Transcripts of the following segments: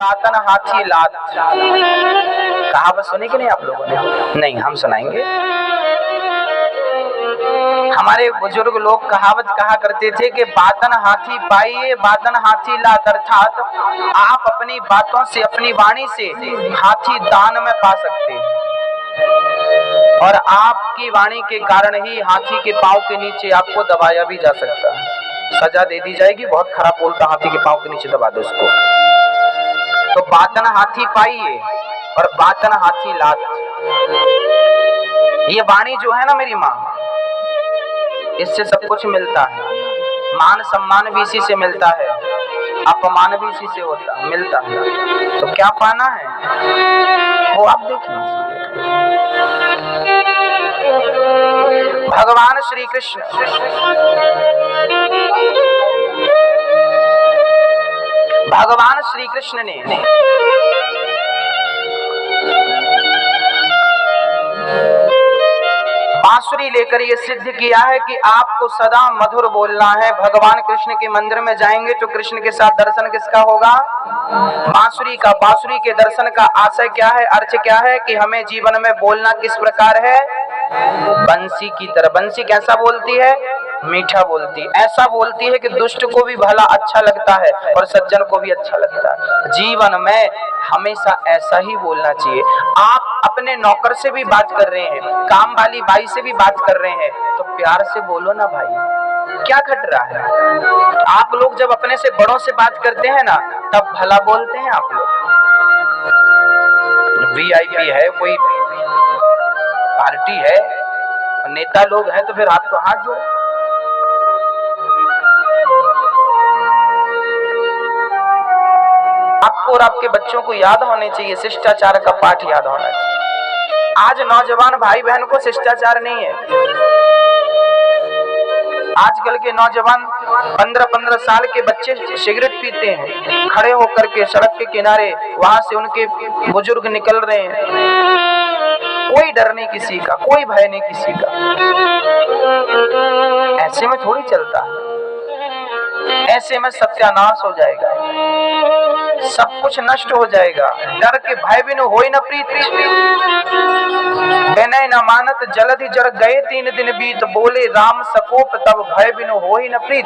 दातन हाथी लात। कहावत सुनी कि नहीं आप लोगों ने? नहीं, हम सुनाएंगे। हमारे बुजुर्ग लोग कहावत कहा करते थे कि बातन हाथी पाइए बातन हाथी लात, अर्थात आप अपनी बातों से, अपनी वाणी से हाथी दान में पा सकते हैं और आपकी वाणी के कारण ही हाथी के पांव के नीचे आपको दबाया भी जा सकता है। सजा दे दी जाएगी, बहुत खराब बोलता हाथी के पांव के नीचे दबा दो उसको। तो बातन हाथी पाइए और बातन हाथी लात। ये वाणी जो है ना मेरी माँ, इससे सब कुछ मिलता है। मान सम्मान भी इसी से मिलता है, अपमान भी इसी से मिलता है। तो क्या पाना है वो आप देख लीजिए। भगवान श्री कृष्ण ने बांसुरी लेकर ये सिद्ध किया है कि आपको सदा मधुर बोलना है। भगवान कृष्ण के मंदिर में जाएंगे तो कृष्ण के साथ दर्शन किसका होगा? बांसुरी का। बांसुरी के दर्शन का आशय क्या है, अर्थ क्या है कि हमें जीवन में बोलना किस प्रकार है? बंसी की तरह। बंसी कैसा बोलती है? मीठा बोलती, ऐसा बोलती है कि दुष्ट को भी भला अच्छा लगता है और सज्जन को भी अच्छा लगता है। जीवन में हमेशा ऐसा ही बोलना चाहिए। आप अपने नौकर से भी बात कर रहे हैं, काम वाली बाई से भी बात कर रहे हैं, तो प्यार से बोलो ना भाई, क्या घट रहा है? आप लोग जब अपने से बड़ों से बात करते हैं ना, तब भला बोलते हैं आप लोग। वीआईपी है, कोई पार्टी है, नेता लोग हैं, तो फिर हाथ तो हाथ जोड़ो। आपको और आपके बच्चों को याद होने चाहिए, शिष्टाचार का पाठ याद होना चाहिए। आज नौजवान भाई बहन को शिष्टाचार नहीं है। आजकल के नौजवान 15-15 साल के बच्चे सिगरेट पीते हैं, खड़े होकर के सड़क के किनारे, वहां से उनके बुजुर्ग निकल रहे हैं। कोई डर नहीं किसी का, कोई भय नहीं किसी का। ऐसे में थोड़ी चलता है, ऐसे में सत्यानाश हो जाएगा, सब कुछ नष्ट हो जाएगा। डर के भय बिनु होई न प्रीत, विनय न मानत जलधि जर गए 3 दिन बीत, बोले राम सकोप तब भय बिनु होई न प्रीत।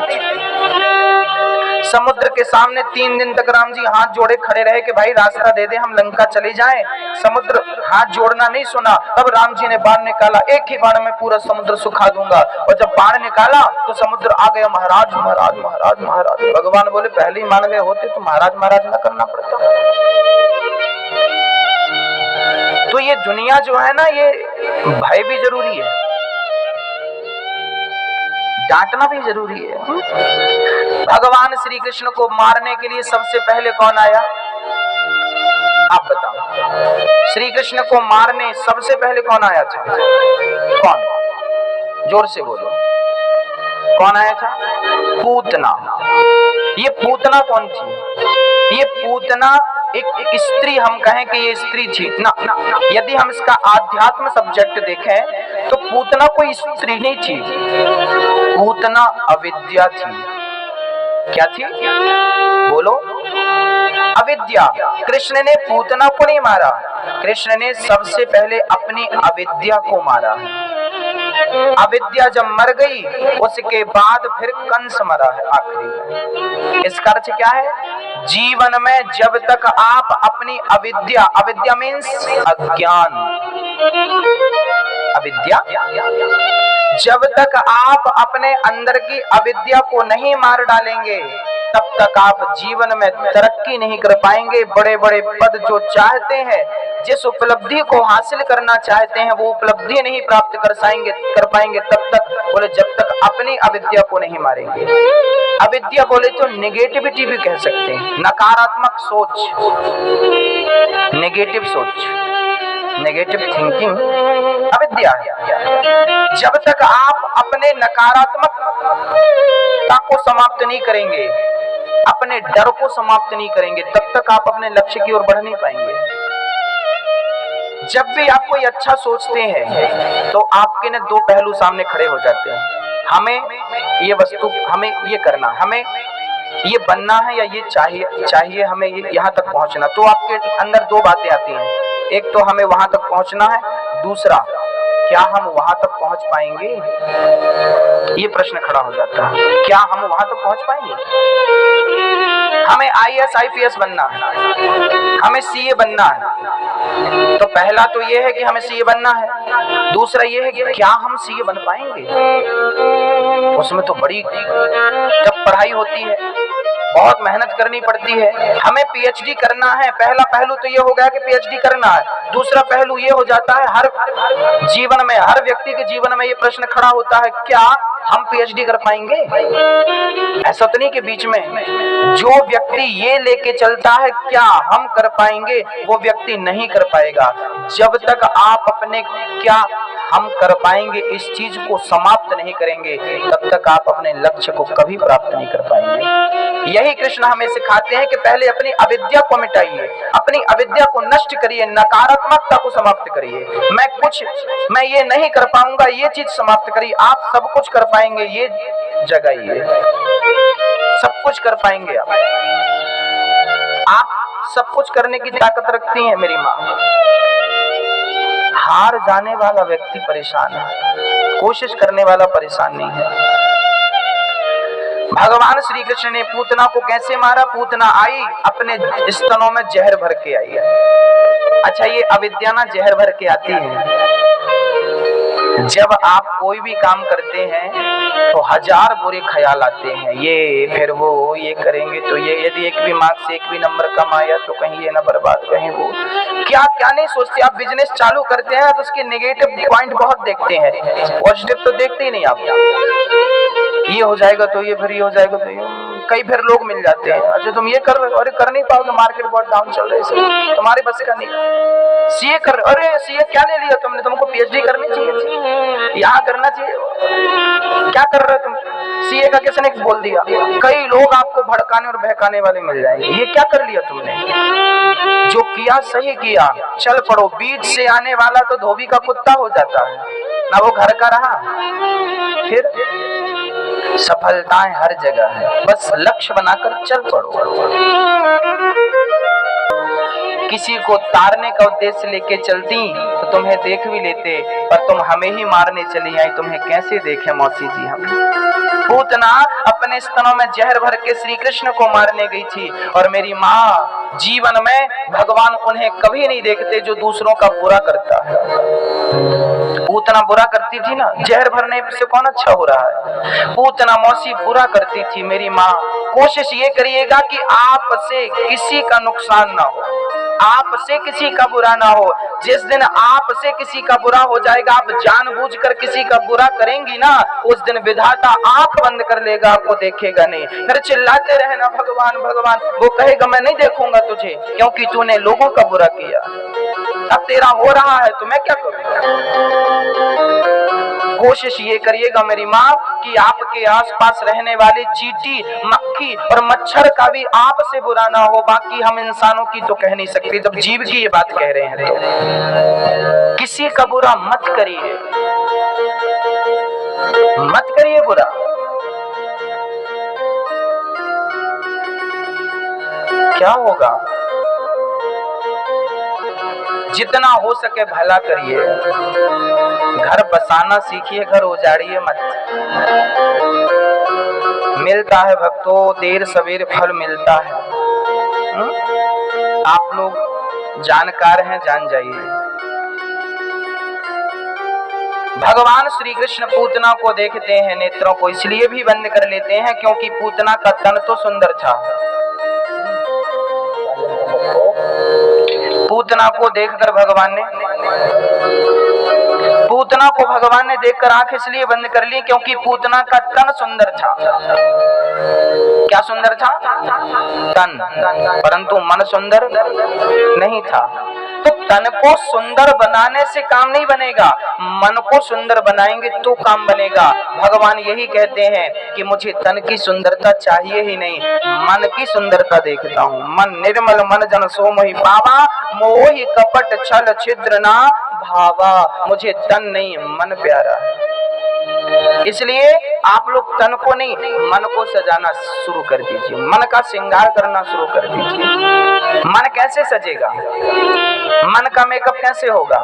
समुद्र के सामने 3 दिन तक राम जी हाथ जोड़े खड़े रहे कि भाई रास्ता दे दे, हम लंका चले जाएं। समुद्र हाथ जोड़ना नहीं सुना, तब राम जी ने बाण निकाला, एक ही बाण में पूरा समुद्र सुखा दूंगा। और जब बाण निकाला तो समुद्र आ गया, महाराज महाराज महाराज महाराज। भगवान बोले पहले ही मान गए होते तो महाराज महाराज ना करना पड़ता। तो ये दुनिया जो है ना, ये भय भी जरूरी है, डांटना भी जरूरी है। भगवान श्री कृष्ण को मारने के लिए सबसे पहले कौन आया? आप बताओ। श्री कृष्ण को मारने सबसे पहले कौन आया था? कौन? जोर से बोलो, कौन आया था? पूतना। ये पूतना कौन थी? ये पूतना एक स्त्री, हम कहें कि ये स्त्री थी ना। यदि हम इसका आध्यात्म सब्जेक्ट देखें तो पूतना कोई स्त्री नहीं थी, पूतना अविद्या थी। क्या थी? बोलो। अविद्या। कृष्ण ने पूतना को नहीं मारा, कृष्ण ने सबसे पहले अपनी अविद्या को मारा। अविद्या जब मर गई उसके बाद फिर कंस मरा है आखिरी में। इसका अर्थ क्या है? जीवन में जब तक आप अपनी अविद्या, अविद्या मीन्स अज्ञान, अविद्या, जब तक आप अपने अंदर की अविद्या को नहीं मार डालेंगे तब तक आप जीवन में तरक्की नहीं कर पाएंगे। बड़े बड़े पद जो चाहते हैं, जिस उपलब्धि को हासिल करना चाहते हैं, वो उपलब्धि नहीं प्राप्त कर पाएंगे तब तक, बोले जब तक अपनी अविद्या को नहीं मारेंगे। अविद्या बोले तो नेगेटिविटी भी कह सकते हैं, नकारात्मक सोच, नेगेटिव सोच, नेगेटिव थिंकिंग अविद्या है। जब तक आप अपने नकारात्मकता को समाप्त नहीं करेंगे, अपने डर को समाप्त नहीं करेंगे, तब तक आप अपने लक्ष्य की ओर बढ़ नहीं पाएंगे। जब भी आप कोई अच्छा सोचते हैं तो आपके ने 2 पहलू सामने खड़े हो जाते हैं। हमें ये वस्तु, हमें ये करना, हमें ये बनना है या ये चाहिए हमें ये यहाँ तक पहुंचना, तो आपके अंदर दो बातें आती हैं। एक तो हमें वहां तक पहुंचना है, दूसरा क्या हम वहां तक पहुंच पाएंगे, ये प्रश्न खड़ा हो जाता है। क्या हम वहां तक पहुंच पाएंगे? हमें IAS IPS बनना है, हमें CA बनना है, तो पहला तो ये है कि हमें CA बनना है, दूसरा ये है कि क्या हम CA बन पाएंगे। उसमें तो बड़ी टफ पढ़ाई होती है, बहुत मेहनत करनी पड़ती है। हमें PhD करना है, पहला पहलू तो ये हो गया कि PhD करना है। दूसरा पहलू ये हो जाता है, हर जीवन में, हर व्यक्ति के जीवन में ये प्रश्न खड़ा होता है, क्या हम PhD कर पाएंगे? ऐसा तो नहीं कि बीच में जो व्यक्ति ये लेके चलता है क्या हम कर पाएंगे, वो व्यक्ति नहीं कर पाएगा। जब तक आप अपने क्या हम कर पाएंगे इस चीज को समाप्त नहीं करेंगे, तब तक आप अपने लक्ष्य को कभी प्राप्त नहीं कर पाएंगे। यही कृष्ण हमें सिखाते हैं कि पहले अपनी अविद्या को मिटाइए, अपनी अविद्या को नष्ट करिए, नकारात्मकता को समाप्त करिए। मैं ये नहीं कर पाऊंगा, ये चीज समाप्त करिए। आप सब कुछ कर पाएंगे, ये जगाइए। सब कुछ कर पाएंगे आप सब कुछ करने की ताकत रखती हैं मेरी माँ। हार जाने वाला व्यक्ति परेशान है, कोशिश करने वाला परेशान नहीं है। भगवान श्री कृष्ण ने पूतना को कैसे मारा? पूतना आई, अपने स्तनों में जहर भर के आई है। अच्छा, ये अविद्या ना जहर भर के आती है। जब आप कोई भी काम करते हैं तो हजार बुरे ख्याल आते हैं, ये फिर वो, ये करेंगे तो ये, यदि एक भी मार्क्स से एक भी नंबर कम आया तो कहीं ये ना बर्बाद, कहीं वो, क्या क्या नहीं सोचते। आप बिजनेस चालू करते हैं तो उसके नेगेटिव पॉइंट बहुत देखते हैं, पॉजिटिव तो देखते ही नहीं आप। ये हो जाएगा तो ये, फिर ये हो जाएगा तो ये, कई फिर लोग मिल जाते हैं, अच्छा तुम ये कर रहे हो, अरे कर नहीं पाओगे, मार्केट बहुत डाउन चल रहा है, तुम्हारे बस का नहीं। CA कर, अरे CA क्या ले लिया तुमने, तुमको PhD करनी चाहिए, यहाँ करना चाहिए, क्या कर रहे हो तुम, CA का किसने बोल दिया। कई लोग आपको भड़काने और बहकाने वाले मिल जाएंगे, ये क्या कर लिया तुमने, जो किया सही किया, चल पड़ो। बीच से आने वाला तो धोबी का कुत्ता हो जाता है ना, वो घर का रहा। फिर सफलताएं हर जगह है, बस लक्ष्य बनाकर चल पड़ो। किसी को तारने का उद्देश्य लेके चलती तो तुम्हें देख भी लेते, पर तुम हमें ही मारने चली आई, तुम्हें कैसे देखे मौसी जी हम। पूतना अपने स्तनों में जहर भर के श्री कृष्ण को मारने गई थी, और मेरी माँ जीवन में भगवान उन्हें कभी नहीं देखते जो दूसरों का बुरा करता है। पूतना बुरा करती थी ना, जहर भरने से कौन अच्छा हो रहा है। पूतना मौसी बुरा करती थी। मेरी माँ कोशिश ये करिएगा कि आपसे किसी का नुकसान ना हो, आपसे किसी का बुरा ना हो। जिस दिन आपसे किसी का बुरा हो जाएगा, आप जानबूझकर किसी का बुरा करेंगी ना, उस दिन विधाता आंख बंद कर लेगा, आपको देखेगा नहीं। फिर चिल्लाते रहना भगवान भगवान, वो कहेगा मैं नहीं देखूंगा तुझे, क्योंकि तूने लोगों का बुरा किया। अब तेरा हो रहा है तो मैं क्या करूं। कोशिश ये करिएगा मेरी माँ कि आपके आसपास रहने वाले चींटी, मक्खी और मच्छर का भी आपसे बुरा ना हो। बाकी हम इंसानों की तो कह नहीं सकते, जब जीव की ये बात कह रहे हैं तो किसी का बुरा मत करिए, मत करिए बुरा। क्या होगा? जितना हो सके भला करिए, घर बसाना सीखिए, घर उजाड़िए मत। मिलता है भक्तों, देर सवेर फल मिलता है। आप लोग जानकार हैं, जान जाइए। भगवान श्री कृष्ण पूतना को देखते हैं, नेत्रों को इसलिए भी बंद कर लेते हैं क्योंकि पूतना का तन तो सुंदर था। पूतना को देखकर भगवान ने देखकर आंख इसलिए बंद कर ली क्योंकि पूतना का तन सुंदर था। क्या सुंदर था? तन, परंतु मन सुंदर नहीं था। तो तन को सुंदर बनाने से काम नहीं बनेगा, मन को सुंदर बनाएंगे तो काम बनेगा। भगवान यही कहते हैं कि मुझे तन की सुंदरता चाहिए ही नहीं, मन की सुंदरता देखता हूँ। मन निर्मल मन जन सो मोहि पावा, मोहि कपट छल छिद्र ना भावा। मुझे तन नहीं मन प्यारा है। इसलिए आप लोग तन को नहीं, मन को सजाना शुरू कर दीजिए, मन का श्रृंगार करना शुरू कर दीजिए। मन कैसे सजेगा, मन का मेकअप कैसे होगा?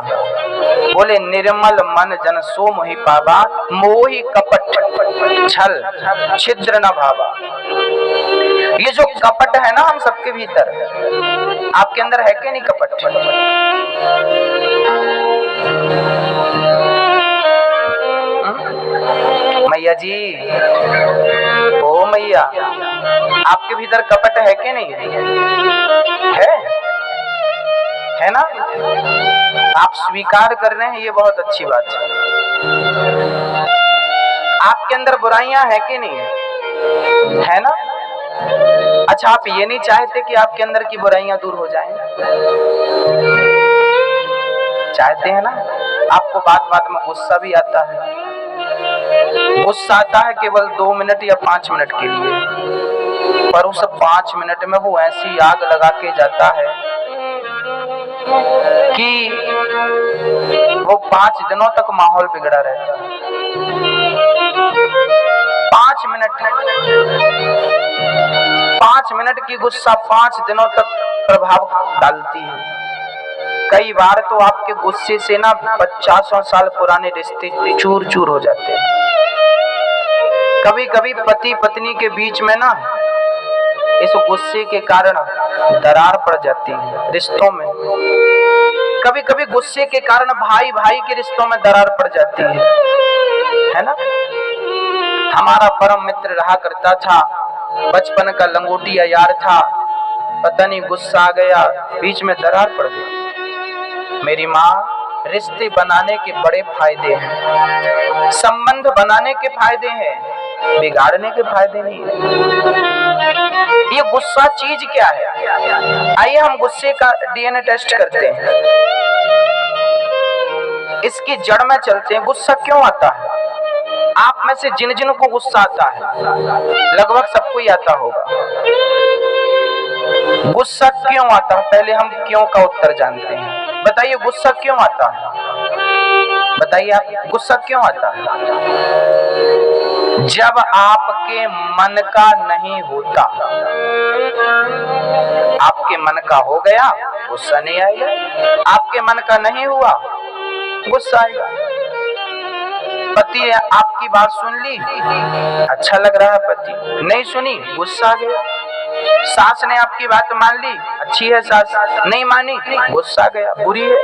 बोले निर्मल मन जन सो मोहि पावा, मोहि कपट छल छिद्र न भावा। ये जो कपट है ना हम सबके भीतर, आपके अंदर है कि नहीं कपट? मैया जी, ओ मैया, आपके भीतर कपट है कि नहीं? है ना? आप स्वीकार कर रहे हैं, ये बहुत अच्छी बात है। आपके अंदर बुराइयां है कि नहीं? है ना? अच्छा, आप ये नहीं चाहते कि आपके अंदर की बुराइयां दूर हो जाएं? चाहते हैं ना? आपको बात बात में गुस्सा भी आता है। गुस्सा आता है केवल 2 मिनट या 5 मिनट के लिए, पर उस 5 मिनट में वो ऐसी आग लगा के जाता है कि वो 5 दिनों तक माहौल बिगड़ा रहता है। 5 मिनट की गुस्सा 5 दिनों तक प्रभाव डालती है। कई बार तो आपके गुस्से से ना 50 साल पुराने रिश्ते चूर चूर हो जाते हैं। कभी कभी पति पत्नी के बीच में ना इस गुस्से के कारण दरार पड़ जाती है रिश्तों में। कभी कभी गुस्से के कारण भाई भाई के रिश्तों में दरार पड़ जाती है ना? हमारा परम मित्र रहा करता था, बचपन का लंगोटिया यार था, पता नहीं गुस्सा आ गया, बीच में दरार पड़ गई। मेरी माँ, रिश्ते बनाने के बड़े फायदे हैं, संबंध बनाने के फायदे हैं, बिगाड़ने के फायदे नहीं है। ये गुस्सा चीज क्या है? आइए हम गुस्से का डीएनए टेस्ट करते हैं, इसकी जड़ में चलते हैं। गुस्सा क्यों आता है? आप में से जिन जिन को गुस्सा आता है, लगभग सबको ही आता होगा। गुस्सा क्यों आता है? पहले हम क्यों का उत्तर जानते हैं। बताइए गुस्सा क्यों आता है? बताइए आप, गुस्सा क्यों आता है? जब आपके मन का नहीं होता, आपके मन का हो गया, गुस्सा नहीं आएगा। आपके मन का नहीं हुआ, गुस्सा आएगा। पति ने आपकी बात सुन ली, अच्छा लग रहा है, पति नहीं सुनी, गुस्सा आ गया। सास ने आपकी बात मान ली, अच्छी है सास, नहीं मानी, गुस्सा गया, बुरी है।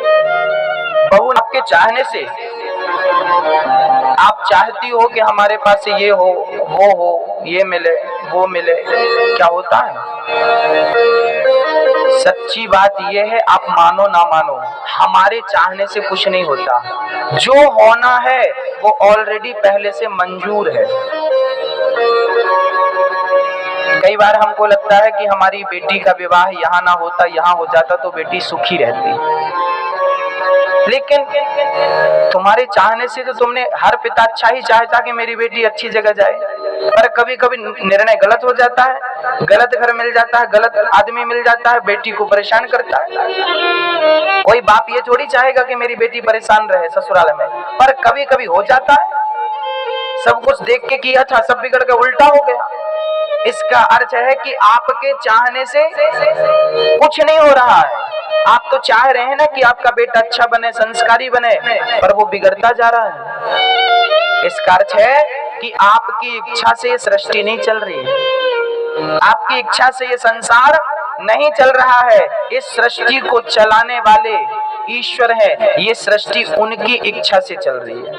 बहू आपके चाहने से, आप चाहती हो कि हमारे पास ये हो, वो हो, ये मिले, वो मिले, क्या होता है? सच्ची बात ये है, आप मानो ना मानो, हमारे चाहने से कुछ नहीं होता। जो होना है वो ऑलरेडी पहले से मंजूर है। कई बार हमको लगता है कि हमारी बेटी का विवाह यहाँ ना होता, यहाँ हो जाता तो बेटी सुखी रहती, लेकिन तुम्हारे चाहने से तो तुमने, हर पिता अच्छा ही चाहता कि मेरी बेटी अच्छी जगह जाए, पर कभी कभी निर्णय गलत हो जाता है, गलत घर मिल जाता है, गलत आदमी मिल जाता है, बेटी को परेशान करता है। कोई बाप ये थोड़ी चाहेगा कि मेरी बेटी परेशान रहे ससुराल में, पर कभी कभी हो जाता है। सब कुछ देख के किया था, सब बिगड़ के उल्टा हो गया। इसका अर्थ है कि आपके चाहने से कुछ नहीं हो रहा है। आप तो चाह रहे हैं ना कि आपका बेटा अच्छा बने, संस्कारी बने, पर वो बिगड़ता जा रहा है। इसका अर्थ है कि आपकी इच्छा से ये सृष्टि नहीं चल रही है, आपकी इच्छा से ये संसार नहीं चल रहा है। इस सृष्टि को चलाने वाले ईश्वर हैं, ये सृष्टि उनकी इच्छा से चल रही है।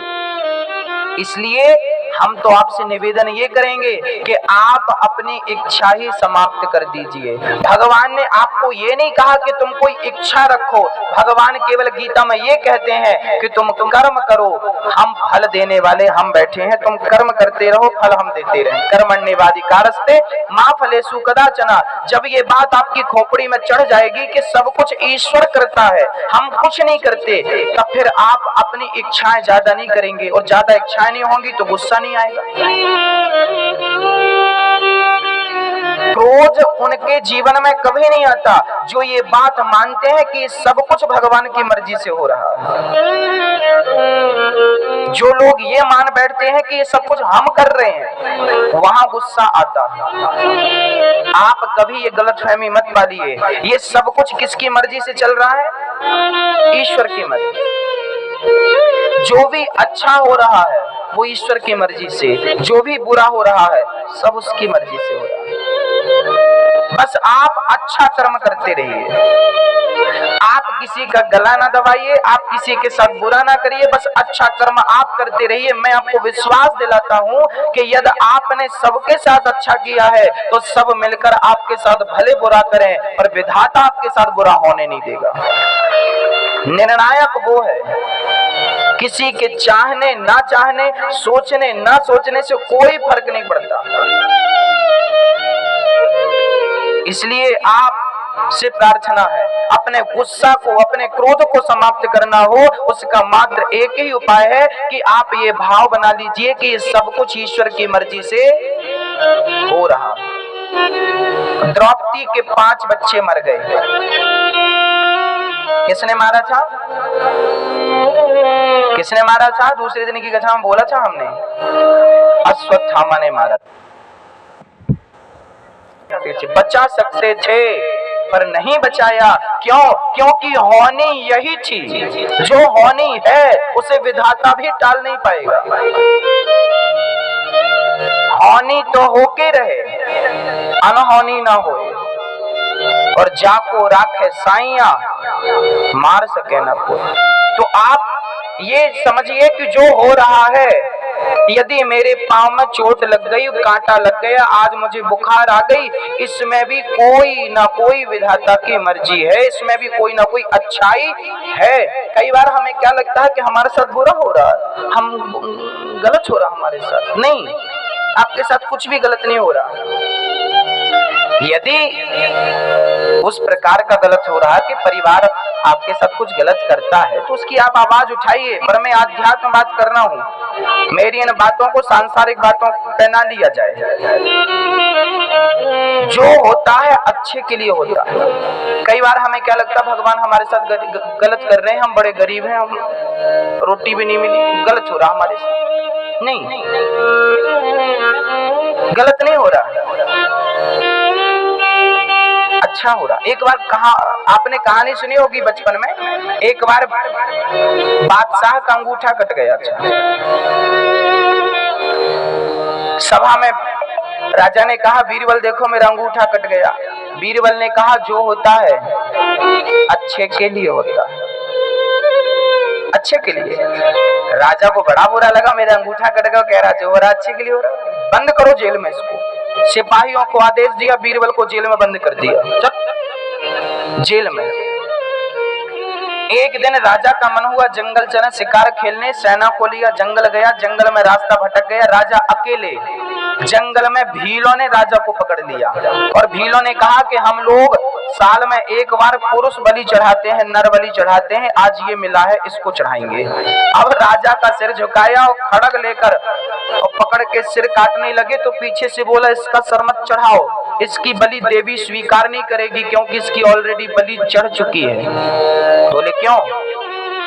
इसलिए हम तो आपसे निवेदन ये करेंगे कि आप अपनी इच्छा ही समाप्त कर दीजिए। भगवान ने आपको ये नहीं कहा कि तुम कोई इच्छा रखो, भगवान केवल गीता में ये कहते हैं कि तुम कर्म करो, हम फल देने वाले हम बैठे हैं, तुम कर्म करते रहो, फल हम देते रहें। कर्मण्येवाधिकारस्ते मा फलेषु कदाचन। जब ये बात आपकी खोपड़ी में चढ़ जाएगी कि सब कुछ ईश्वर करता है, हम कुछ नहीं करते, तब फिर आप अपनी इच्छाएं ज्यादा नहीं करेंगे, और ज्यादा इच्छाएं नहीं होंगी तो गुस्सा नहीं आएगा। क्रोध उनके जीवन में कभी नहीं आता जो ये बात मानते हैं कि सब कुछ भगवान की मर्जी से हो रहा है। जो लोग ये मान बैठते हैं कि ये सब कुछ हम कर रहे हैं, वहां गुस्सा आता है। आप कभी ये गलतफहमी मत पालिए, ये सब कुछ किसकी मर्जी से चल रहा है? ईश्वर की मर्जी। जो भी अच्छा हो रहा है वो ईश्वर की मर्जी से, जो भी बुरा हो रहा है सब उसकी मर्जी से हो रहा है। बस आप अच्छा कर्म करते रहिए, आप किसी का गला ना दबाइए, आप किसी के साथ बुरा ना करिए, बस अच्छा कर्म आप करते रहिए। मैं आपको विश्वास दिलाता हूं कि यदि आपने सबके साथ अच्छा किया है तो सब मिलकर आपके साथ भले बुरा करें, पर विधाता आपके साथ बुरा होने नहीं देगा। निर्णायक वो है, किसी के चाहने ना चाहने, सोचने ना सोचने से कोई फर्क नहीं पड़ता। इसलिए आप से प्रार्थना है, अपने गुस्सा को, अपने क्रोध को समाप्त करना हो, उसका मात्र एक ही उपाय है कि आप ये भाव बना लीजिए कि ये सब कुछ ईश्वर की मर्जी से हो रहा। द्रौपदी के 5 बच्चे मर गए। किसने मारा था? किसने मारा था? दूसरे दिन की कथा में बोला था हमने, अश्वत्थामा ने मारा। बचा सकते थे पर नहीं बचाया। क्यों? क्योंकि होनी यही थी, जो होनी है उसे विधाता भी टाल नहीं पाएगा। होनी तो होके रहे, अनहोनी ना हो। और जाको राखे साइया, मार सके ना कोई। तो आप ये समझिए कि जो हो रहा है, यदि मेरे पांव में चोट लग गई, कांटा लग गया, आज मुझे बुखार आ गई, इसमें भी कोई ना कोई विधाता की मर्जी है, इसमें भी कोई ना कोई अच्छाई है। कई बार हमें क्या लगता है कि हमारे साथ बुरा हो रहा है, हम गलत हो रहा हमारे साथ। नहीं, आपके साथ कुछ भी गलत नहीं हो रहा। यदि उस प्रकार का गलत हो रहा है कि परिवार आपके साथ कुछ गलत करता है तो उसकी आप आवाज उठाइए। पर मैं आध्यात्म बात कर रहा हूँ, मेरी इन बातों को सांसारिक बातों पे ना लिया जाए। जो होता है अच्छे के लिए होता है। कई बार हमें क्या लगता है भगवान हमारे साथ गलत कर रहे हैं, हम बड़े गरीब हैं, हम रोटी भी नहीं मिली, गलत हो रहा हमारे साथ। नहीं, गलत नहीं हो रहा, अच्छा हो रहा। एक बार कहा, आपने कहानी सुनी होगी बचपन में, एक बार बादशाह का अंगूठा कट गया। अच्छा, सभा में राजा ने कहा, बीरबल देखो मेरा अंगूठा कट गया। बीरबल ने कहा, जो होता है अच्छे के लिए होता है, अच्छे के लिए। राजा को बड़ा बुरा लगा, मेरा अंगूठा कट गया, कह रहा जो हो रहा अच्छे के लिए हो रहा, बंद करो जेल में इसको। सिपाहियों को आदेश दिया, बीरबल को जेल में बंद कर दिया, जेल में। एक दिन राजा का मन हुआ जंगल चले शिकार खेलने, सेना को लिया, जंगल गया, जंगल में रास्ता भटक गया, राजा अकेले जंगल में। भीलों ने राजा को पकड़ लिया और भीलों ने कहा कि हम लोग साल में एक बार पुरुष बलि चढ़ाते हैं, नर बलि चढ़ाते हैं, आज ये मिला है इसको चढ़ाएंगे। अब राजा का सिर झुकाया और खड़ग लेकर और पकड़ के सिर काटने लगे तो पीछे से बोला, इसका सर मत चढ़ाओ, इसकी बलि देवी स्वीकार नहीं करेगी क्योंकि इसकी ऑलरेडी बलि चढ़ चुकी है। बोले क्यों?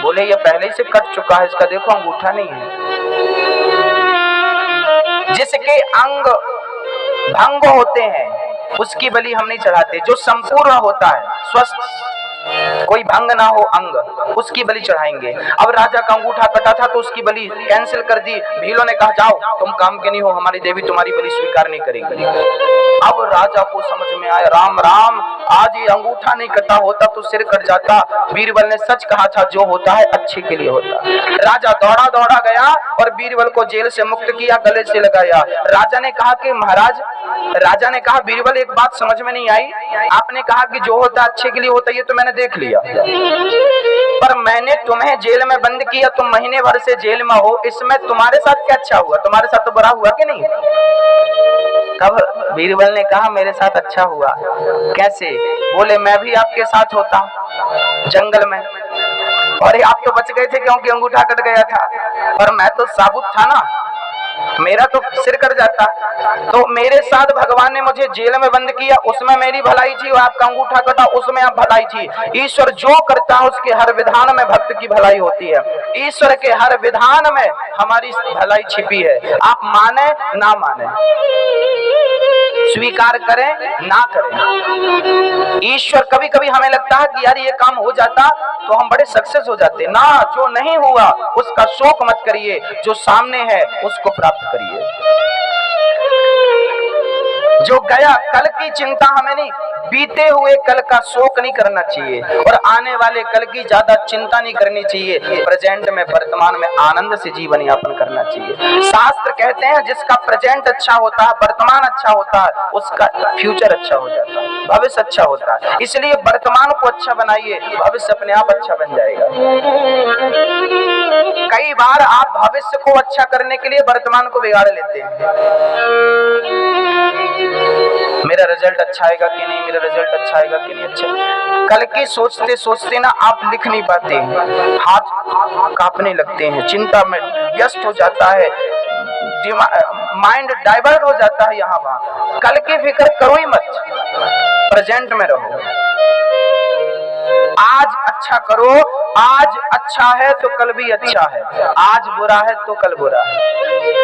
बोले ये पहले से कट चुका है, इसका देखो अंगूठा नहीं है। जिसके अंग भंग होते हैं उसकी बलि हम नहीं चढ़ाते, जो संपूर्ण होता है, स्वस्थ, कोई भंग ना हो अंग, उसकी बलि चढ़ाएंगे। अब राजा का अंगूठा कटा था तो उसकी बलि कैंसिल कर दी। भीलों ने कहा जाओ तुम काम के नहीं हो, हमारी देवी तुम्हारी बलि स्वीकार नहीं करेगी। अब राजा को समझ में आया, राम राम, आज ये अंगूठा नहीं कटा होता तो सिर कट जाता। बीरबल ने सच कहा था, जो होता है अच्छे के लिए होता। राजा दौड़ा दौड़ा गया और बीरबल को जेल से मुक्त किया, गले से लगाया। राजा ने कहा कि महाराज, राजा ने कहा बीरबल एक बात समझ में नहीं आई, आपने कहा कि जो होता अच्छे के लिए होता, ये तो मैंने देख लिया, पर मैंने तुम्हें जेल में बंद किया, तुम महीने भर से जेल में हो, इसमें तुम्हारे साथ क्या अच्छा हुआ? तुम्हारे साथ तो बुरा हुआ कि नहीं? तब बीरबल ने कहा मेरे साथ अच्छा हुआ। कैसे? बोले मैं भी आपके साथ होता जंगल में, और आप तो बच गए थे क्योंकि अंगूठा कट गया था, पर मैं तो साबुत था ना, मेरा तो सिर कट जाता। तो मेरे साथ भगवान ने मुझे जेल में बंद किया, उसमें मेरी भलाई थी, और आपका अंगूठा कटा उसमें आप भलाई थी। ईश्वर जो करता है उसके हर विधान में भक्त की भलाई होती है। ईश्वर के हर विधान में हमारी भलाई छिपी है। आप माने ना माने, स्वीकार करें ना करें, ईश्वर कभी कभी हमें लगता है कि यार ये काम हो जाता तो हम बड़े सक्सेस हो जाते ना। जो नहीं हुआ उसका शोक मत करिए, जो सामने है उसको प्राप्त करिए। जो गया कल की चिंता हमें नहीं, बीते हुए कल का शोक नहीं करना चाहिए, और आने वाले कल की ज्यादा चिंता नहीं करनी चाहिए। प्रेजेंट में, वर्तमान में आनंद से जीवन यापन करना चाहिए। शास्त्र कहते हैं जिसका प्रेजेंट अच्छा होता है, वर्तमान अच्छा होता है, उसका फ्यूचर अच्छा हो जाता है, भविष्य अच्छा होता है। इसलिए वर्तमान को अच्छा बनाइए, भविष्य अपने आप अच्छा बन जाएगा। कई बार आप भविष्य को अच्छा करने के लिए वर्तमान को बिगाड़ लेते हैं। मेरा रिजल्ट अच्छा आएगा कि नहीं, मेरा रिजल्ट अच्छा आएगा कि नहीं। अच्छा, कल की सोचते सोचते ना आप लिख नहीं पाते, हाथ कांपने लगते हैं, चिंता में व्यस्त हो जाता है, माइंड डाइवर्ट हो जाता है यहाँ वहां। कल की फिक्र करो ही मत, प्रेजेंट में रहो। आज अच्छा करो, आज अच्छा है तो कल भी अच्छा है, आज बुरा है तो कल बुरा है।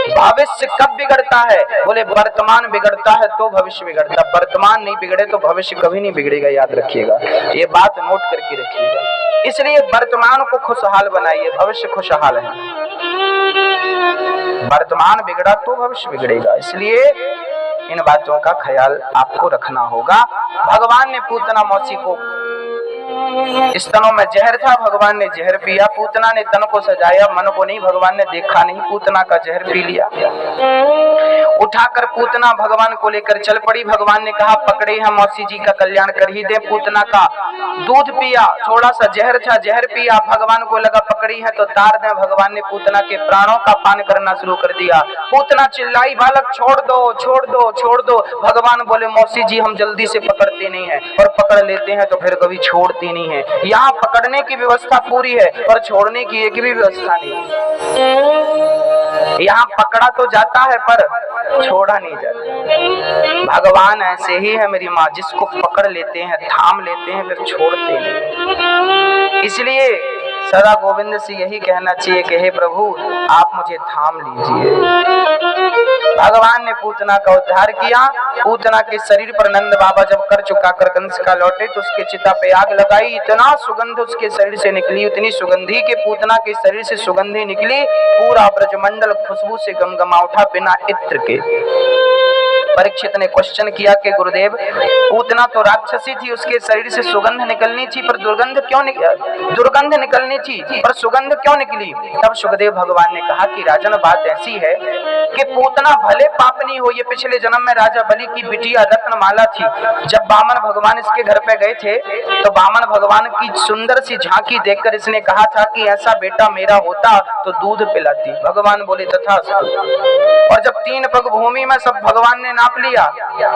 भविष्य कब बिगड़ता है? बोले वर्तमान बिगड़ता है तो भविष्य बिगड़ता है। वर्तमान नहीं बिगड़े तो भविष्य कभी नहीं बिगड़ेगा, याद रखिएगा, ये बात नोट करके रखिएगा। इसलिए वर्तमान को खुशहाल बनाइए, भविष्य खुशहाल है। वर्तमान बिगड़ा तो भविष्य बिगड़ेगा, इसलिए इन बातों का ख्याल आपको रखना होगा। भगवान ने पूतना मौसी को, स्तनों में जहर था, भगवान ने जहर पिया। पूतना ने तन को सजाया, मन को नहीं, भगवान ने देखा नहीं, पूतना का जहर पी लिया। उठाकर पूतना भगवान को लेकर चल पड़ी। भगवान ने कहा पकड़े हम मौसी जी का कल्याण कर ही दे। पूतना का दूध पिया, थोड़ा सा जहर था, जहर पिया। भगवान को लगा पकड़ी है तो तार दे। भगवान ने पूतना के प्राणों का पान करना शुरू कर दिया। पूतना चिल्लाई बालक छोड़ दो, छोड़ दो, छोड़ दो। भगवान बोले मौसी जी हम जल्दी से पकड़ते नहीं है, और पकड़ लेते हैं तो फिर कभी छोड़ते नहीं है। यहाँ पकड़ने की व्यवस्था पूरी है और छोड़ने की एक भी व्यवस्था नहीं है। यहाँ पकड़ा तो जाता है पर छोड़ा नहीं जाता। भगवान ऐसे ही है मेरी माँ, जिसको पकड़ लेते हैं, थाम लेते हैं, फिर छोड़ते नहीं। इसलिए सदा गोविंद से यही कहना चाहिए कि हे प्रभु आप मुझे थाम लीजिए। भगवान ने पूतना का उद्धार किया। पूतना के शरीर पर नंद बाबा जब कर चुका कर कंस का लौटे तो उसके चिता पे आग लगाई। इतना सुगंध उसके शरीर से निकली, उतनी सुगंधी के पूतना के शरीर से सुगंधी निकली, पूरा ब्रजमंडल खुशबू से गमगमा उठा बिना इत्र के। परीक्षित ने क्वेश्चन किया कि गुरुदेव पूतना तो राक्षसी थी, उसके शरीर से सुगंध निकलनी थी पर दुर्गंध निकलनी थी पर सुगंध क्यों निकली? तब सुखदेव भगवान ने कहा कि राजन बात ऐसी है कि पूतना भले पापनी हो, ये पिछले जन्म में राजा बलि की बिटिया रत्नमाला थी। जब वामन भगवान इसके घर पे गए थे तो वामन भगवान की सुंदर सी झांकी देखकर इसने कहा था कि ऐसा बेटा मेरा होता तो दूध पिलाती। भगवान बोले तथास्तु। और जब 3 पग भूमि में सब भगवान ने नाप लिया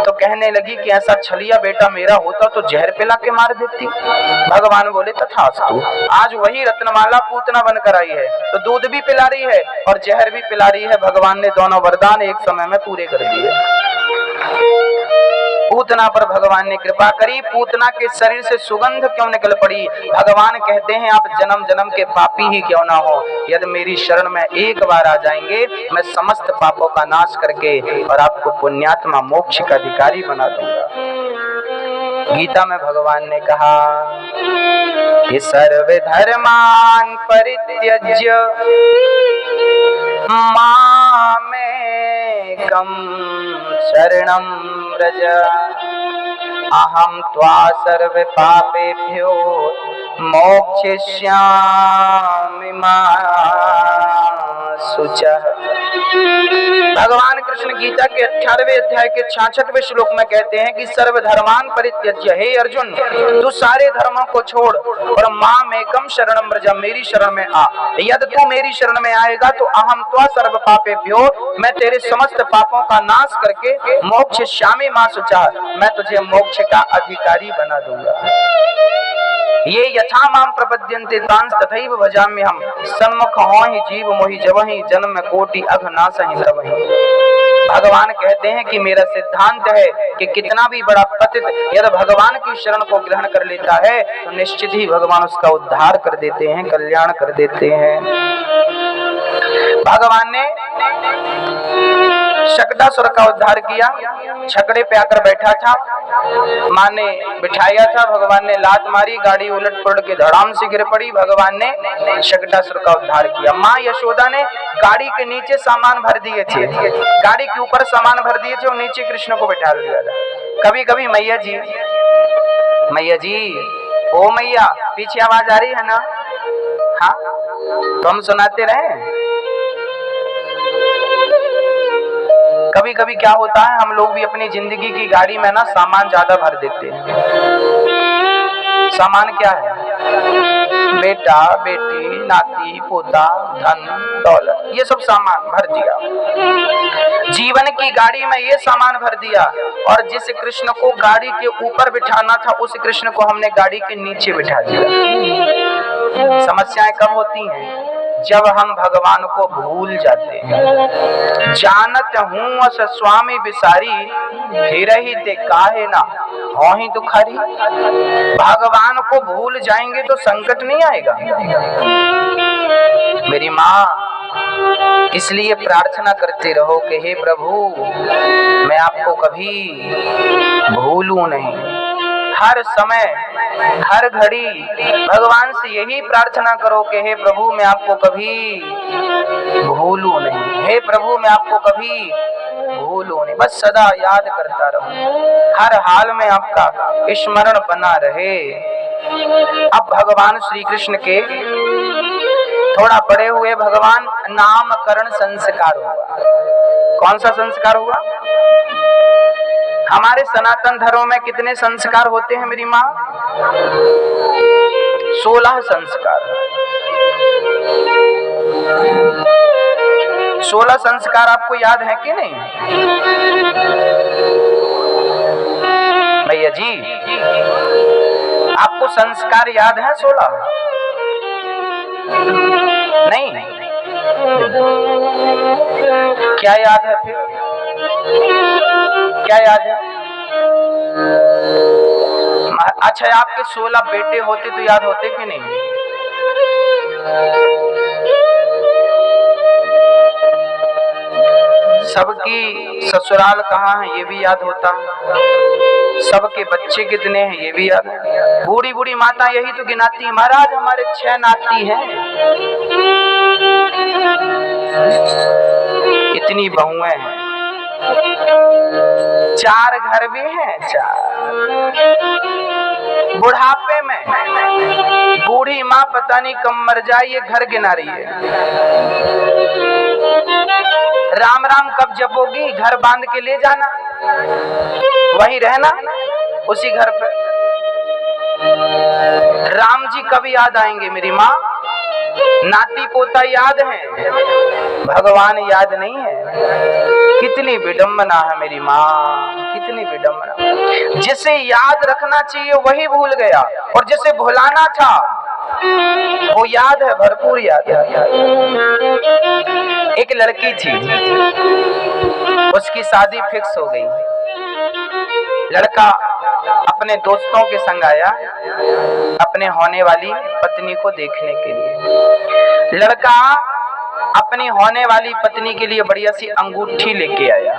तो कहने लगी कि ऐसा छलिया बेटा मेरा होता तो जहर पिला के मार देती। भगवान बोले तथास्तु। आज वही रत्नमाला पूतना बनकर आई है, तो दूध भी पिला रही है और जहर भी पिला रही है। भगवान ने दोनों वरदान एक समय में पूरे कर दिए। पूतना पर भगवान ने कृपा करी। पूतना के शरीर से सुगंध क्यों निकल पड़ी? भगवान कहते हैं आप जन्म जन्म के पापी ही क्यों ना हो, यदि मेरी शरण में एक बार आ जाएंगे मैं समस्त पापों का नाश करके और आपको पुण्यात्मा मोक्ष का अधिकारी बना दूंगा। गीता में भगवान ने कहा कि सर्व धर्मान परित्यज्य मामेकं शरणं व्रज अहं त्वा सर्व पापेभ्यो मोक्षयिष्यामि मा शुचः। भगवान कृष्ण गीता के 18वें अध्याय के 66वें श्लोक में कहते हैं कि सर्व धर्मान परित्यज्य, हे अर्जुन तू सारे धर्मों को छोड़ और मामेकं शरणं व्रज, मेरी शरण में आ। यदि तू मेरी शरण में आएगा तो अहम त्वा सर्व पापेभ्यो, मैं तेरे समस्त पापों का नाश करके मोक्षयिष्यामि मा शुचः, मैं तुझे मोक्ष का अधिकारी बना दूंगा। ये यथा माम प्रपद्यन्ते तांस तथैव भजाम्यहम् सन्मुख होहि जीव मोहि जबहि जन्म कोटि अघ नासहि तबहि। भगवान कहते हैं कि मेरा सिद्धांत है कि कितना भी बड़ा पतित यदि भगवान की शरण को ग्रहण कर लेता है तो निश्चित ही भगवान उसका उद्धार कर देते हैं, कल्याण कर देते हैं। भगवान ने शकटासुर का उद्धार किया। छकड़े पे आकर बैठा था, माँ ने बिठाया था, भगवान ने लात मारी, गाड़ी उलट पलट के धड़ाम से गिर पड़ी। भगवान ने शकटासुर का उद्धार किया। माँ यशोदा ने गाड़ी के नीचे सामान भर दिए थे, गाड़ी के ऊपर सामान भर दिए थे और नीचे कृष्ण को बिठा दिया था। कभी कभी मैया जी, ओ मैया, पीछे आवाज आ रही है ना? हाँ, तो हम सुनाते रहे। कभी कभी क्या होता है, हम लोग भी अपनी जिंदगी की गाड़ी में ना सामान ज्यादा भर देते हैं। सामान क्या है? बेटा, बेटी, नाती, पोता, धन, दौलत, ये सब सामान भर दिया। जीवन की गाड़ी में ये सामान भर दिया और जिस कृष्ण को गाड़ी के ऊपर बिठाना था उस कृष्ण को हमने गाड़ी के नीचे बिठा दिया। समस्याएं कब होती हैं? जब हम भगवान को भूल जाते हैं। जानत हूँ अस स्वामी बिसारी फिर ही ते काहे ना हो ही दुखारी। भगवान को भूल जाएंगे तो संकट नहीं आएगा मेरी माँ। इसलिए प्रार्थना करते रहो कि हे प्रभु, मैं आपको कभी भूलूं नहीं। हर समय हर घड़ी भगवान से यही प्रार्थना करो कि हे प्रभु, मैं आपको कभी भूलूं नहीं। हे प्रभु, मैं आपको कभी भूलूं नहीं। बस सदा याद करता रहूं, हर हाल में आपका स्मरण बना रहे। अब भगवान श्री कृष्ण के थोड़ा बड़े हुए, भगवान नामकरण संस्कार हुआ। कौन सा संस्कार हुआ? हमारे सनातन धर्म में कितने संस्कार होते हैं मेरी माँ? 16 संस्कार। 16 संस्कार आपको याद है कि नहीं भैया जी? आपको संस्कार याद है 16? नहीं? क्या याद है फिर? क्या याद है? अच्छा, आपके 16 बेटे होते तो याद होते कि नहीं? सबकी ससुराल कहाँ है ये भी याद होता, सबके बच्चे कितने हैं ये भी याद है। बूढ़ी बूढ़ी माता यही तो गिनाती है, महाराज हमारे 6 नाती हैं, इतनी बहुएं हैं, 4 घर भी हैं, 4। बुढ़ापे में बूढ़ी माँ पता नहीं कब मर जाए, ये घर गिना रही है। राम राम कब जपोगी? घर बांध के ले जाना, वहीं रहना उसी घर पे। राम जी कब याद आएंगे मेरी माँ? नाती पोता याद है, भगवान याद नहीं है। कितनी विडंबना है मेरी माँ, कितनी विडंबना। जिसे याद रखना चाहिए वही भूल गया और जिसे भुलाना था वो याद है, भरपूर याद है। एक लड़की थी, उसकी शादी फिक्स हो गई। लड़का अपने दोस्तों के संग आया अपने होने वाली पत्नी को देखने के लिए। लड़का अपनी होने वाली पत्नी के लिए बढ़िया सी अंगूठी लेके आया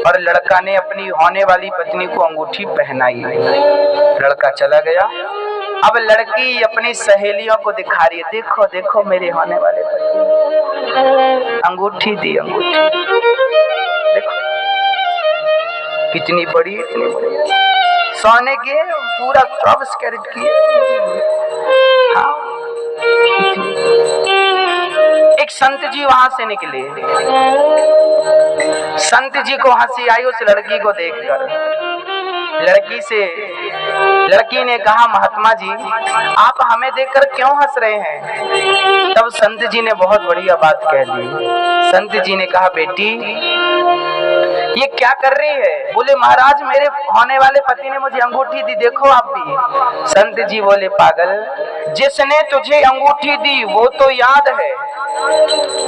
और लड़का ने अपनी होने वाली पत्नी को अंगूठी पहनाई। लड़का चला गया। अब लड़की अपनी सहेलियों को दिखा रही है, देखो देखो मेरे होने वाले पति, अंगूठी दी, अंगूठी देखो कितनी बड़ी, इतनी बड़ी, सोने की पूरा 24 कैरेट की। हाँ, एक संत जी वहां से निकले। संत जी को हंसी आई उस लड़की को देखकर। लड़की ने कहा, महात्मा जी आप हमें देखकर क्यों हंस रहे हैं? तब संत जी ने बहुत बढ़िया बात कह दी। संत जी ने कहा, बेटी ये क्या कर रही है? बोले महाराज मेरे होने वाले पति ने मुझे अंगूठी दी, देखो आप भी। संत जी बोले पागल, जिसने तुझे अंगूठी दी वो तो याद है,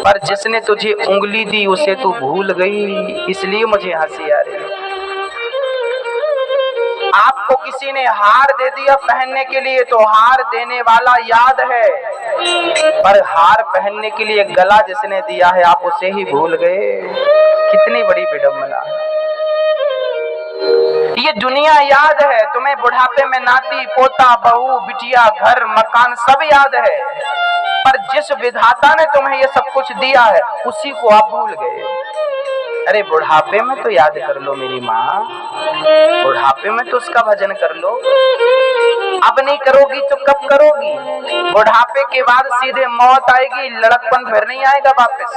पर जिसने तुझे उंगली दी उसे तू भूल गई, इसलिए मुझे हंसी आ रही। आपको किसी ने हार दे दिया पहनने के लिए तो हार देने वाला याद है, पर हार पहनने के लिए गला जिसने दिया है आप उसे ही भूल गए। कितनी बड़ी विडंबना। ये दुनिया याद है तुम्हें, बुढ़ापे में नाती पोता बहू बिटिया घर मकान सब याद है, पर जिस विधाता ने तुम्हें ये सब कुछ दिया है उसी को आप भूल गए। अरे बुढ़ापे में तो याद कर लो मेरी माँ, बुढ़ापे में तो उसका भजन कर लो। अब नहीं करोगी तो कब करोगी? बुढ़ापे के बाद सीधे मौत आएगी, लड़कपन फिर नहीं आएगा वापस।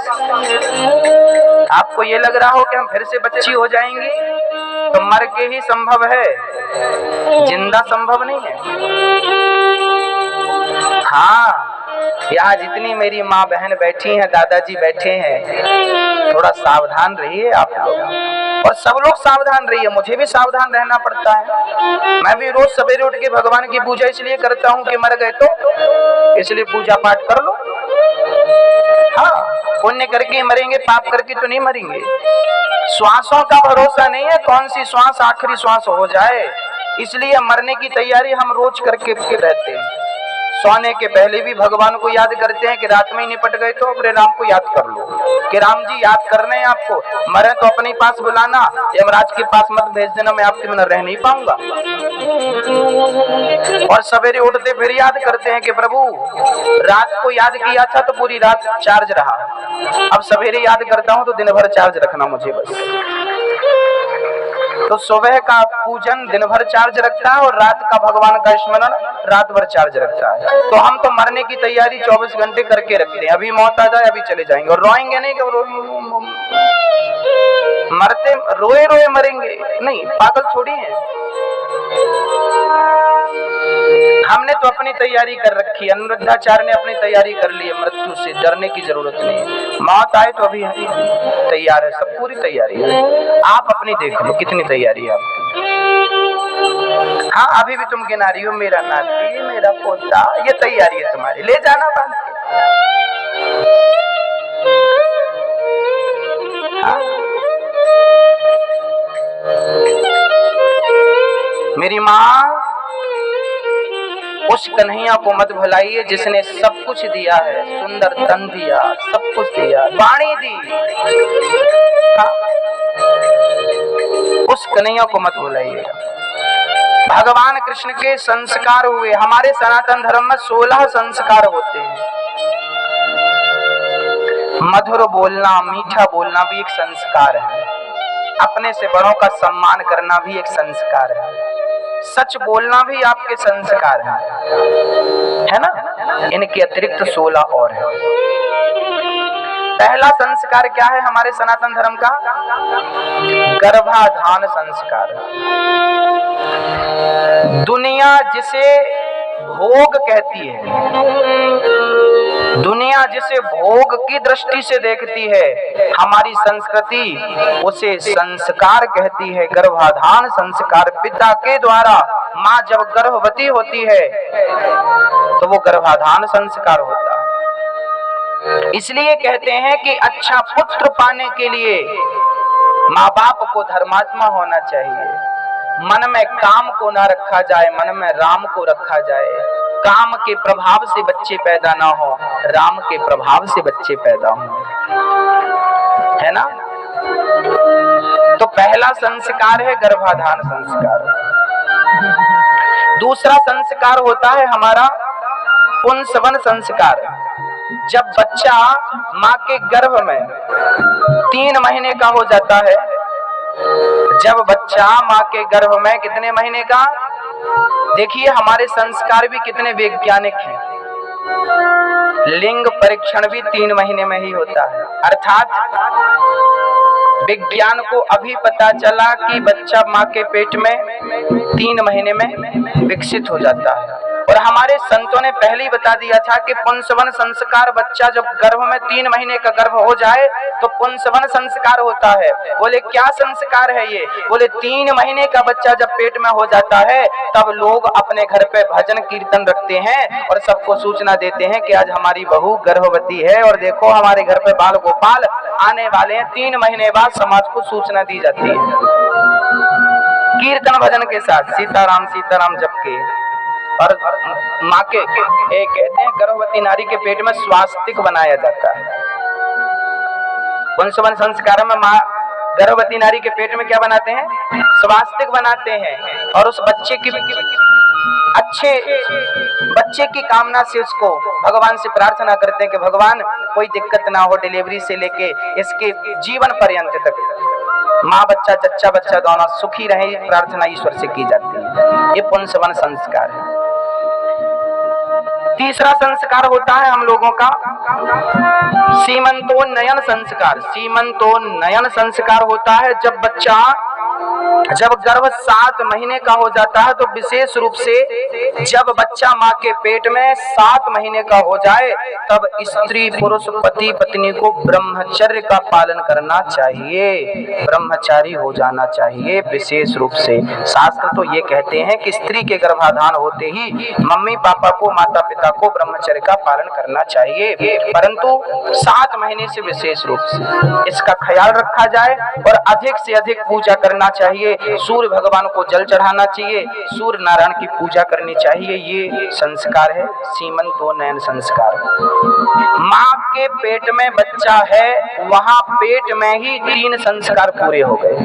आपको ये लग रहा हो कि हम फिर से बच्ची हो जाएंगी, तो मर के ही संभव है, जिंदा संभव नहीं है। हाँ, यहाँ जितनी मेरी माँ बहन बैठी हैं, दादाजी बैठे हैं, थोड़ा सावधान रहिए आप लोग, और सब लोग सावधान रहिए। मुझे भी सावधान रहना पड़ता है। मैं भी रोज सवेरे उठ के भगवान की पूजा इसलिए करता हूँ कि मर गए तो, इसलिए पूजा पाठ कर लो। हाँ, पुण्य करके मरेंगे, पाप करके तो नहीं मरेंगे। श्वासों का भरोसा नहीं है, कौन सी श्वास आखिरी श्वास हो जाए, इसलिए मरने की तैयारी हम रोज करके रहते हैं। सोने के पहले भी भगवान को याद करते हैं कि रात में ही निपट गए तो अपने राम को याद कर लो कि राम जी याद करना है आपको, मरे तो अपने पास बुलाना, यमराज के पास मत भेज देना, मैं आपके बिना रह नहीं पाऊंगा। और सवेरे उठते फिर याद करते हैं कि प्रभु रात को याद किया था तो पूरी रात चार्ज रहा, अब सवेरे याद करता हूँ तो दिन भर चार्ज रखना मुझे बस। तो सुबह का पूजन दिन भर चार्ज रखता है और रात का भगवान का स्मरण रात भर चार्ज रखता है। तो हम तो मरने की तैयारी 24 घंटे करके रखते हैं, अभी मौत आ जाए अभी चले जाएंगे, और रोएंगे नहीं कि मरते रोए रोए मरेंगे, नहीं, पागल थोड़ी है। हमने तो अपनी तैयारी कर रखी है, अनिरुद्धाचार्य ने अपनी तैयारी कर ली है, मृत्यु से डरने की जरूरत नहीं। मौत आए तो अभी तैयार है, सब पूरी तैयारी है। आप अपनी देख लो कितनी तैयारी है आपकी। हाँ, अभी भी तुम गिना रही हो मेरा नाती मेरा पोता, ये तैयारी है तुम्हारी, ले जाना बांध के। हाँ। मेरी माँ, उस कन्हैया को मत भुलाइए जिसने सब कुछ दिया है, सुंदर तन दिया, सब कुछ दिया, वाणी दी। हाँ? उस कन्हैया को मत भुलाइएगा। भगवान कृष्ण के संस्कार हुए, हमारे सनातन धर्म में 16 संस्कार होते हैं। मधुर बोलना, मीठा बोलना भी एक संस्कार है, अपने से बड़ों का सम्मान करना भी एक संस्कार है, सच बोलना भी आपके संस्कार है ना। इनके अतिरिक्त 16 और है। पहला संस्कार क्या है हमारे सनातन धर्म का? गर्भाधान संस्कार। दुनिया जिसे भोग कहती है, दुनिया जिसे भोग की दृष्टि से देखती है, हमारी संस्कृति उसे संस्कार कहती है। गर्भाधान संस्कार, पिता के द्वारा माँ जब गर्भवती होती है तो वो गर्भाधान संस्कार होता है। इसलिए कहते हैं कि अच्छा पुत्र पाने के लिए माँ बाप को धर्मात्मा होना चाहिए। मन में काम को ना रखा जाए, मन में राम को रखा जाए। काम के प्रभाव से बच्चे पैदा ना हो, राम के प्रभाव से बच्चे पैदा हो, है ना। तो पहला संस्कार है गर्भाधान संस्कार। दूसरा संस्कार होता है हमारा पुंसवन संस्कार। जब बच्चा माँ के गर्भ में 3 महीने का हो जाता है, जब बच्चा माँ के गर्भ में कितने महीने का, देखिए हमारे संस्कार भी कितने वैज्ञानिक हैं। लिंग परीक्षण भी 3 महीने में ही होता है, अर्थात विज्ञान को अभी पता चला कि बच्चा माँ के पेट में 3 महीने में विकसित हो जाता है। और हमारे संतों ने पहले ही बता दिया था कि पुंसवन संस्कार, बच्चा जब गर्भ में 3 महीने का गर्भ हो जाए तो पुंसवन संस्कार होता है। बोले क्या संस्कार है ये? बोले 3 महीने का बच्चा जब पेट में हो जाता है तब लोग अपने घर पे भजन कीर्तन रखते हैं और सबको सूचना देते हैं कि आज हमारी बहू गर्भवती है और देखो हमारे घर पे बाल गोपाल आने वाले हैं। 3 महीने बाद समाज को सूचना दी जाती है कीर्तन भजन के साथ, सीताराम जप के। और माँ के कहते हैं गर्भवती नारी के पेट में स्वास्तिक बनाया जाता है। पुंसवन संस्कार में माँ गर्भवती नारी के पेट में क्या बनाते हैं? स्वास्तिक बनाते हैं और उस बच्चे की अच्छे बच्चे की कामना से उसको भगवान से प्रार्थना करते हैं कि भगवान कोई दिक्कत ना हो डिलीवरी से लेके इसके जीवन पर्यंत तक, माँ बच्चा जच्चा बच्चा दोनों सुखी रहे, प्रार्थना ईश्वर से की जाती है। ये पुंसवन संस्कार है। तीसरा संस्कार होता है हम लोगों का सीमंतोन्नयन संस्कार। सीमंतोन्नयन संस्कार होता है जब गर्भ 7 महीने का हो जाता है तो विशेष रूप से जब बच्चा माँ के पेट में 7 महीने का हो जाए तब स्त्री पुरुष पति पत्नी को ब्रह्मचर्य का पालन करना चाहिए, ब्रह्मचारी हो जाना चाहिए। विशेष रूप से शास्त्र तो ये कहते हैं कि स्त्री के गर्भाधान होते ही मम्मी पापा को, माता पिता को ब्रह्मचर्य का पालन करना चाहिए, परंतु 7 महीने से विशेष रूप से इसका ख्याल रखा जाए और अधिक से अधिक पूजा करना चाहिए। सूर्य भगवान को जल चढ़ाना चाहिए, सूर्य नारायण की पूजा करनी चाहिए। ये संस्कार है सीमंतोन्नयन संस्कार। माँ के पेट में बच्चा है, वहां पेट में ही 3 संस्कार पूरे हो गए।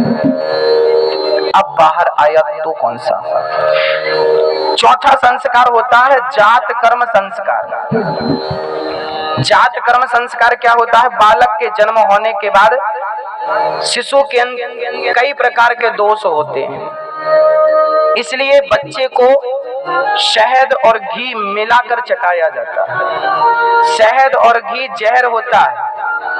अब बाहर आया तो कौन सा? चौथा संस्कार होता है जात कर्म संस्कार। जात कर्म संस्कार क्या होता है? बालक के जन्म होने के बाद शिशु के अंदर कई प्रकार के दोष होते हैं, इसलिए बच्चे को शहद और घी मिलाकर चटाया जाता है। शहद और घी जहर होता है,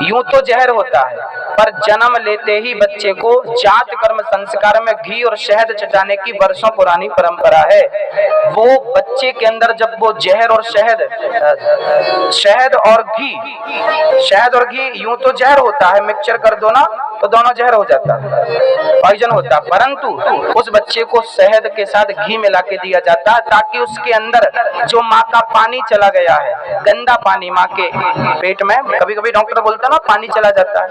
यूं तो जहर होता है, पर जन्म लेते ही बच्चे को जात कर्म संस्कार में घी और शहद चटाने की वर्षों पुरानी परंपरा है। वो बच्चे के अंदर जब वो जहर और शहद और घी यूं तो जहर होता है, मिक्सचर कर दो ना तो दोनों जहर हो जाता है, पॉइजन होता है, परंतु उस बच्चे को शहद के साथ घी मिला के दिया जाता है ताकि उसके अंदर जो माँ का पानी चला गया है, गंदा पानी माँ के पेट में, कभी कभी डॉक्टर बोलता है ना पानी चला जाता है,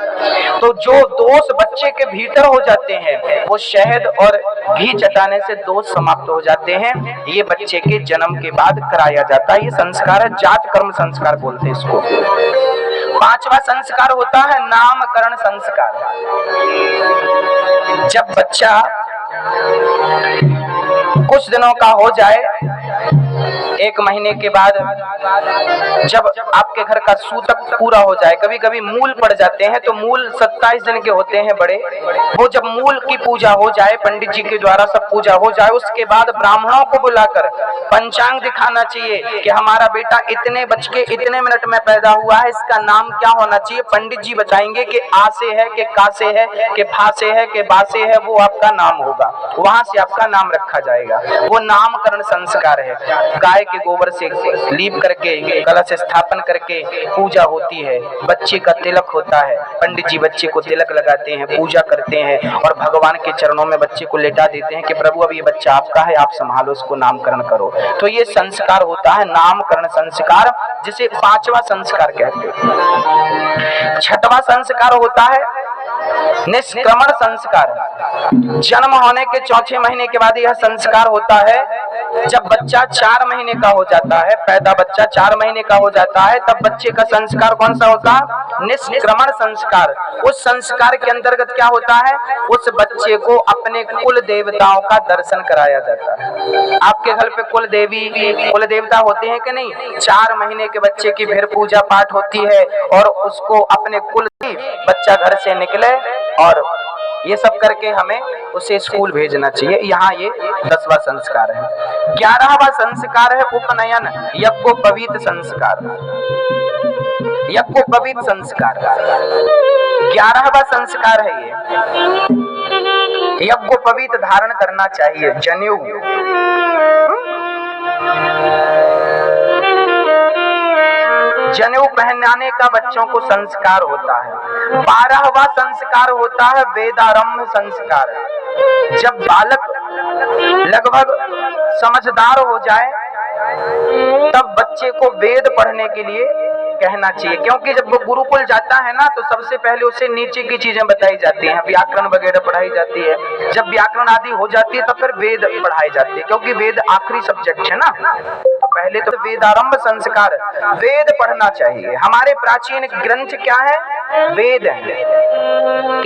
तो जो दोष बच्चे के भीतर हो जाते हैं वो शहद और घी चटाने से दोष समाप्त हो जाते हैं। ये बच्चे के जन्म के बाद कराया जाता है। ये संस्कार है, जात कर्म संस्कार बोलते हैं इसको। 5वां संस्कार होता है नामकरण संस्कार। जब बच्चा कुछ दिनों का हो जाए, 1 महीने के बाद जब आपके घर का सूतक पूरा हो जाए, कभी कभी मूल पड़ जाते हैं तो मूल 27 दिन के होते हैं बड़े, वो जब मूल की पूजा हो जाए, पंडित जी के द्वारा सब पूजा हो जाए, उसके बाद ब्राह्मणों को बुलाकर पंचांग दिखाना चाहिए कि हमारा बेटा इतने बज के इतने मिनट में पैदा हुआ है, इसका नाम क्या होना चाहिए। पंडित जी बताएंगे कि आ से है, कि का से है, कि फा से है, कि बा से है, वो आपका नाम होगा, वहां से आपका नाम रखा जाएगा। वो नामकरण संस्कार है। गाय के गोबर से लीप करके कलश स्थापन करके पूजा होती है। बच्चे का तिलक होता है, पंडित जी बच्चे को तिलक लगाते हैं, पूजा करते हैं और भगवान के चरणों में बच्चे को लेटा देते हैं कि प्रभु अब ये बच्चा आपका है, आप संभालो, उसको नामकरण करो। तो ये संस्कार होता है नामकरण संस्कार, जिसे 5वां संस्कार कहते हैं। 6वां संस्कार होता है निष्क्रमण संस्कार। जन्म होने के 4 महीने के बाद यह संस्कार होता है। जब बच्चा 4 महीने का हो जाता है, पैदा बच्चा 4 महीने का हो जाता है, तब बच्चे का संस्कार कौन सा होता है? निष्क्रमण संस्कार। उस संस्कार के अंतर्गत क्या होता है? उस बच्चे को अपने कुल देवताओं का दर्शन कराया जाता है। आपके घर पे कुल देवता होते हैं कि नहीं? 4 महीने के बच्चे की फिर पूजा पाठ होती है और उसको अपने कुल बच्चा घर से निकले और ये सब करके हमें उसे स्कूल भेजना चाहिए। यहाँ ये 10वां संस्कार है। 11वां संस्कार है उपनयन, यज्ञोपवीत संस्कार। यज्ञोपवीत संस्कार 11वां संस्कार है। ये यज्ञोपवीत धारण करना चाहिए, जनेऊ। जनेऊ पहनाने का बच्चों को संस्कार होता है। 12वां संस्कार होता है वेदारंभ संस्कार। जब बालक लगभग समझदार हो जाए तब बच्चे को वेद पढ़ने के लिए कहना चाहिए, क्योंकि जब वो गुरुकुल जाता है ना तो सबसे पहले उसे नीचे की चीजें बताई जाती हैं, व्याकरण वगैरह पढ़ाई जाती है। जब व्याकरण आदि हो जाती है तो फिर वेद पढ़ाई जाती है, क्योंकि वेद आखिरी सब्जेक्ट है ना। तो पहले तो वेदारंभ संस्कार, वेद पढ़ना चाहिए। हमारे प्राचीन ग्रंथ क्या है? वेद है।